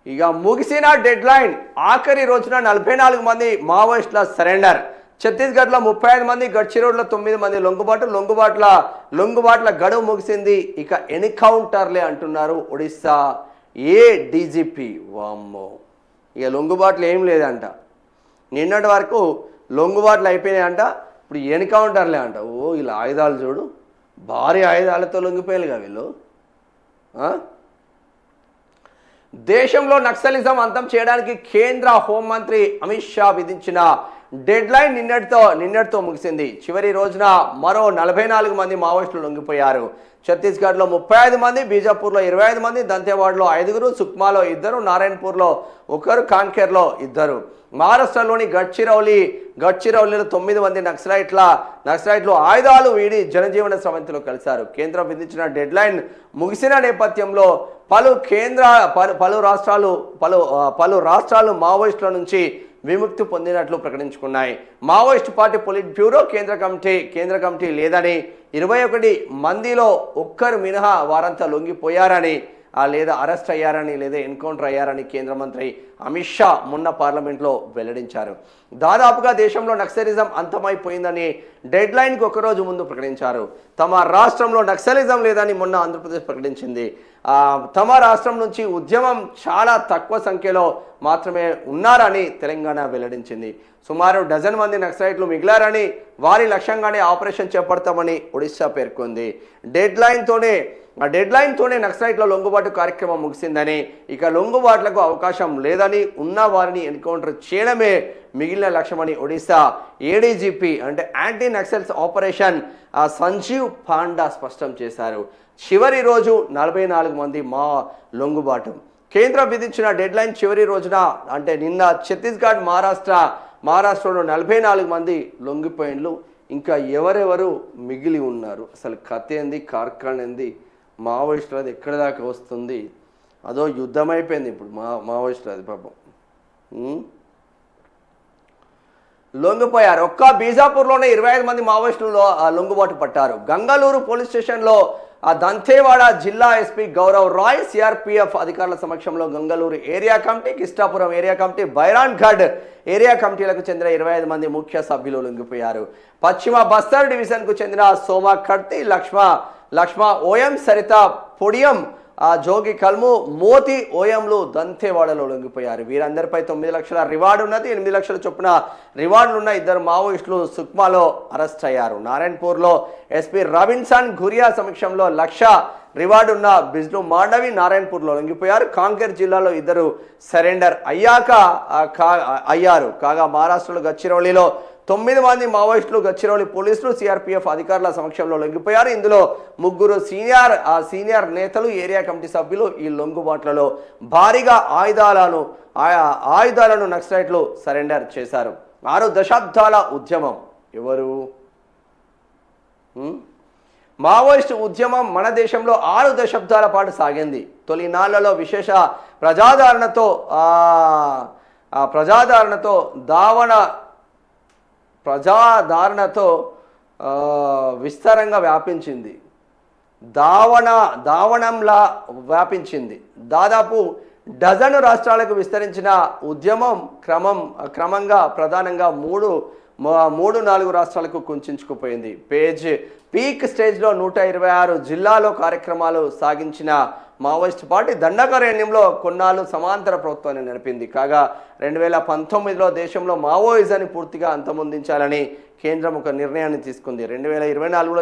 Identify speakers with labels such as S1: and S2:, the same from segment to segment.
S1: ఇక ముగిసిన dead line ఆఖరి రోజున 44 మంది మావోయిస్టుల సరెండర్. ఛత్తీస్గఢ్లో 35 మంది, గడ్చిరోడ్లో 9 మంది లొంగుబాట్ల గడువు ముగిసింది. ఇక ఎన్కౌంటర్లే అంటున్నారు ఒడిస్సా డీజీపీ. వామ్మో, ఇక లొంగుబాట్లు ఏం లేదంట. నిన్నటి వరకు లొంగుబాట్లు అయిపోయినాయంట, ఇప్పుడు ఎన్కౌంటర్లే అంట. ఓ ఇలా ఆయుధాలు చూడు, భారీ ఆయుధాలతో లొంగిపోయారుగా వీళ్ళు. దేశంలో నక్సలిజం అంతం చేయడానికి కేంద్ర హోంమంత్రి అమిత్ షా విధించిన డెడ్ లైన్ నిన్నటితో ముగిసింది. చివరి రోజున మరో 44 మంది మావోయిస్టులు లొంగిపోయారు. ఛత్తీస్గఢ్లో 35 మంది, బీజాపూర్లో 25 మంది, దంతేవాడలో 5, సుక్మాలో 2, నారాయణపూర్లో 1, కాన్కేర్లో 2. మహారాష్ట్రలోని గడ్చిరౌలీలో 9 మంది నక్సలైట్లు ఆయుధాలు వీడి జనజీవన స్రవంతిలో కలిశారు. కేంద్రం విధించిన డెడ్ లైన్ ముగిసిన నేపథ్యంలో పలు రాష్ట్రాలు మావోయిస్టుల నుంచి విముక్తి పొందినట్లు ప్రకటించుకున్నాయి. మావోయిస్టు పార్టీ పొలిట్ బ్యూరో కేంద్ర కమిటీ లేదని, 21 మందిలో ఒక్కరు మినహా వారంతా లొంగిపోయారని, లేదా అరెస్ట్ అయ్యారని, లేదా ఎన్కౌంటర్ అయ్యారని కేంద్ర మంత్రి అమిత్ షా మొన్న పార్లమెంట్లో వెల్లడించారు. దాదాపుగా దేశంలో నక్సలిజం అంతమైపోయిందని డెడ్ లైన్కి ఒకరోజు ముందు ప్రకటించారు. తమ రాష్ట్రంలో నక్సలిజం లేదని మొన్న ఆంధ్రప్రదేశ్ ప్రకటించింది. తమ రాష్ట్రం నుంచి ఉద్యమం చాలా తక్కువ సంఖ్యలో మాత్రమే ఉన్నారని తెలంగాణ వెల్లడించింది. సుమారు 12 మంది నక్సలైట్లు మిగిలారని, వారి లక్ష్యంగానే ఆపరేషన్ చేపడతామని ఒడిశా పేర్కొంది. డెడ్ లైన్తోనే నక్సలైట్ల లొంగుబాటు కార్యక్రమం ముగిసిందని, ఇక లొంగుబాట్లకు అవకాశం లేదని, ఉన్న వారిని ఎన్కౌంటర్ చేయడమే మిగిలిన లక్ష్యమని ఒడిశా ఏడీజీపీ అంటే యాంటీ నక్సల్స్ ఆపరేషన్ సంజీవ్ పాండా స్పష్టం చేశారు. చివరి రోజు 44 మంది లొంగుబాటు. కేంద్రం విధించిన డెడ్ లైన్ చివరి రోజున అంటే నిన్న ఛత్తీస్గఢ్, మహారాష్ట్రలో 44 మంది లొంగిపోయిన్లు. ఇంకా ఎవరెవరు మిగిలి ఉన్నారు, అసలు కథ ఏంది, కార్ఖాన్ ఏంది, మావోయిస్టులది ఎక్కడి దాకా వస్తుంది? అదో యుద్ధం అయిపోయింది ఇప్పుడు మావోయిస్టులది పాపం. లొంగిపోయారు. ఒక్క బీజాపూర్లోనే 25 మంది మావోయిస్టులు లొంగుబాటు పట్టారు. గంగలూరు పోలీస్ స్టేషన్లో దంతేవాడ జిల్లా ఎస్పీ గౌరవ్ రాయ్, సిఆర్పిఎఫ్ అధికారుల సమక్షంలో Gangaloor area committee, Kishtapuram area committee, Bhairamgarh area కమిటీలకు చెందిన 25 మంది ముఖ్య సభ్యులు లొంగిపోయారు. పశ్చిమ బస్తర్ డివిజన్కు చెందిన సోమా కర్తి, లక్ష్మ ఓఎం, సరిత పొడియం, జోగి కల్ము, మోతి ఓయంలు దంతేవాడలో లొంగిపోయారు. వీరందరిపై 9 లక్షల రివార్డు ఉన్నది. 8 లక్షల చొప్పున రివార్డులున్న 2 మావోయిస్టులు సుక్మాలో అరెస్ట్ అయ్యారు. నారాయణపూర్లో ఎస్పీ రవిన్సన్ ఘురియా సమక్షంలో 1 లక్ష రివార్డు ఉన్న బిజ్ను మాండవి నారాయణపూర్లో లొంగిపోయారు. కాంకేర్ జిల్లాలో 2 సరెండర్ అయ్యారు. కాగా మహారాష్ట్రలో గడ్చిరౌలీలో 9 మంది మావోయిస్టులు గడ్చిరౌలి పోలీసులు, సిఆర్పిఎఫ్ అధికారుల సమక్షంలో లొంగిపోయారు. ఇందులో 3 సీనియర్ నేతలు, ఏరియా కమిటీ సభ్యులు. ఈ లొంగుబాట్లలో భారీగా ఆయుధాలను నక్సలైట్లు సరెండర్ చేశారు. 6 దశాబ్దాల ఉద్యమం. ఎవరు? మావోయిస్టు ఉద్యమం మన దేశంలో 6 దశాబ్దాల పాటు సాగింది. తొలి నాళ్లలో విశేష ప్రజాదరణతో విస్తారంగా వ్యాపించింది. దావణంలా వ్యాపించింది. దాదాపు 12 రాష్ట్రాలకు విస్తరించిన ఉద్యమం క్రమంగా ప్రధానంగా 3-4 రాష్ట్రాలకు కుంచుకుపోయింది. పీక్ స్టేజ్లో 126 జిల్లాలో కార్యక్రమాలు సాగించిన మావోయిస్ట్ పార్టీ దండకారణ్యంలో కొన్నాళ్ళు సమాంతర ప్రభుత్వాన్ని నడిపింది. కాగా 2019లో దేశంలో మావోయిజాన్ని పూర్తిగా అంతమొందించాలని కేంద్రం ఒక నిర్ణయాన్ని తీసుకుంది. 2024లో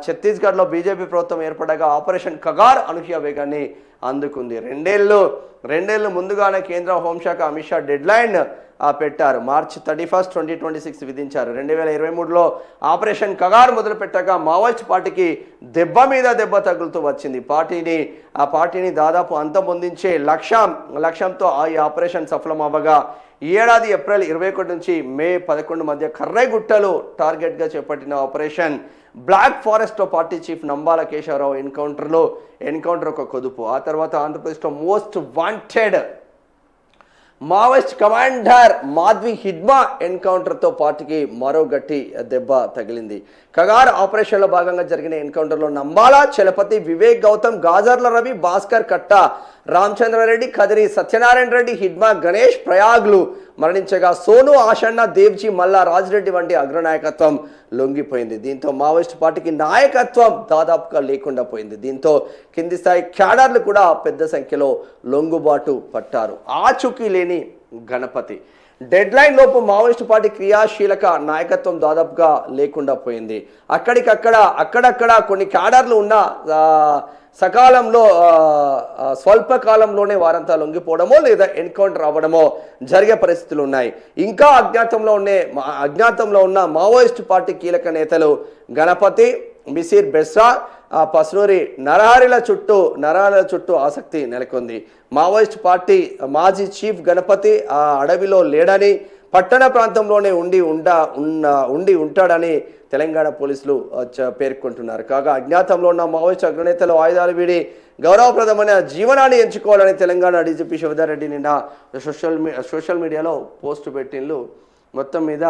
S1: ఛత్తీస్గఢ్లో బీజేపీ ప్రభుత్వం ఏర్పడగా ఆపరేషన్ కగార్ అనూహ్య వేగాన్ని అందుకుంది. రెండేళ్లు ముందుగానే కేంద్ర హోంశాఖ అమిత్ షా డెడ్ లైన్ పెట్టారు. మార్చి 31, 2026 విధించారు. 2023లో ఆపరేషన్ కగార్ మొదలుపెట్టాక మావోయిస్ట్ పార్టీకి దెబ్బ మీద దెబ్బ తగులుతూ వచ్చింది. ఆ పార్టీని దాదాపు అంతమొందించే లక్ష్యంతో ఈ ఆపరేషన్ సఫలం అవ్వగా ఈ ఏడాది ఏప్రిల్ 21 నుంచి మే 11 మధ్య కర్రైగుట్టలు టార్గెట్గా చేపట్టిన ఆపరేషన్ బ్లాక్ ఫారెస్ట్లో party chief Nambala Keshava Rao encounter ఒక కొదుపు. ఆ తర్వాత ఆంధ్రప్రదేశ్లో most wanted Maoist commander Madvi Hidma ఎన్కౌంటర్తో పార్టీకి మరో గట్టి దెబ్బ తగిలింది. కగార్ ఆపరేషన్లో భాగంగా జరిగిన ఎన్కౌంటర్లో నంబాలా, చలపతి, వివేక్ గౌతమ్, గాజర్ల రవి, భాస్కర్ కట్ట, రామచంద్రారెడ్డి, కదిరి సత్యనారాయణ రెడ్డి, హిడ్మా గణేష్ ప్రయాగ్లు మరణించగా సోను, ఆషన్న, దేవ్జీ, మల్లా, రాజిరెడ్డి వంటి అగ్రనాయకత్వం లొంగిపోయింది. దీంతో మావోయిస్టు పార్టీకి నాయకత్వం దాదాపుగా లేకుండా పోయింది. దీంతో కింది స్థాయి క్యాడర్లు కూడా పెద్ద సంఖ్యలో లొంగుబాటు పట్టారు. ఆచూకీ లేని గణపతి. డెడ్ లైన్ లోపు మావోయిస్టు పార్టీ క్రియాశీలక నాయకత్వం దాదాపుగా లేకుండా పోయింది. అక్కడక్కడ కొన్ని క్యాడర్లు ఉన్న సకాలంలో స్వల్పకాలంలోనే వారంతా లొంగిపోవడమో లేదా ఎన్కౌంటర్ అవ్వడమో జరిగే పరిస్థితులు ఉన్నాయి. ఇంకా అజ్ఞాతంలో ఉన్న మావోయిస్టు పార్టీ కీలక నేతలు గణపతి, మిసిర్ బెస్రా, పస్నూరి నరహరిల చుట్టూ ఆసక్తి నెలకొంది. మావోయిస్టు పార్టీ మాజీ చీఫ్ గణపతి ఆ అడవిలో లేడని, పట్టణ ప్రాంతంలోనే ఉండి ఉంటాడని తెలంగాణ పోలీసులు పేర్కొంటున్నారు. కాగా అజ్ఞాతంలో ఉన్న మావోయిస్టు అగ్రనేతలు ఆయుధాలు వీడి గౌరవప్రదమైన జీవనాన్ని ఎంచుకోవాలని తెలంగాణ డీజీపీ శివధర్ రెడ్డి నిన్న సోషల్ మీడియాలో పోస్టు పెట్టిండ్లు. మొత్తం మీద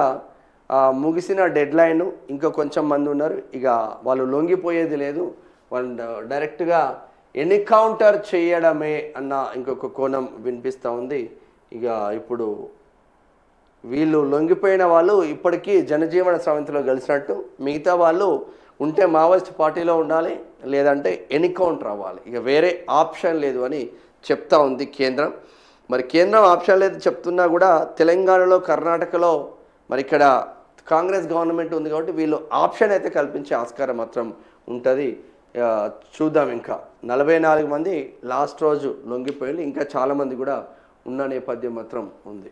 S1: ముగిసిన డెడ్ లైన్ ఇంకా కొంచెం మంది ఉన్నారు. ఇక వాళ్ళు లొంగిపోయేది లేదు. వాళ్ళు డైరెక్ట్గా ఎన్కౌంటర్ చేయడమే అన్న ఇంకొక కోణం వినిపిస్తూ ఉంది. ఇక ఇప్పుడు వీళ్ళు లొంగిపోయిన వాళ్ళు ఇప్పటికీ జనజీవన స్రవంతిలో గెలిచినట్టు, మిగతా వాళ్ళు ఉంటే మావోయిస్ట్ పార్టీలో ఉండాలి, లేదంటే ఎన్కౌంటర్ అవ్వాలి. ఇక వేరే ఆప్షన్ లేదు అని చెప్తా ఉంది కేంద్రం. మరి కేంద్రం ఆప్షన్ లేదు చెప్తున్నా కూడా తెలంగాణలో, కర్ణాటకలో మరి ఇక్కడ కాంగ్రెస్ గవర్నమెంట్ ఉంది కాబట్టి వీళ్ళు ఆప్షన్ అయితే కల్పించే ఆస్కారం మాత్రం ఉంటుంది. చూద్దాం. ఇంకా 44 మంది లాస్ట్ రోజు లొంగిపోయి ఇంకా చాలామంది కూడా ఉన్న నేపథ్యం మాత్రం ఉంది.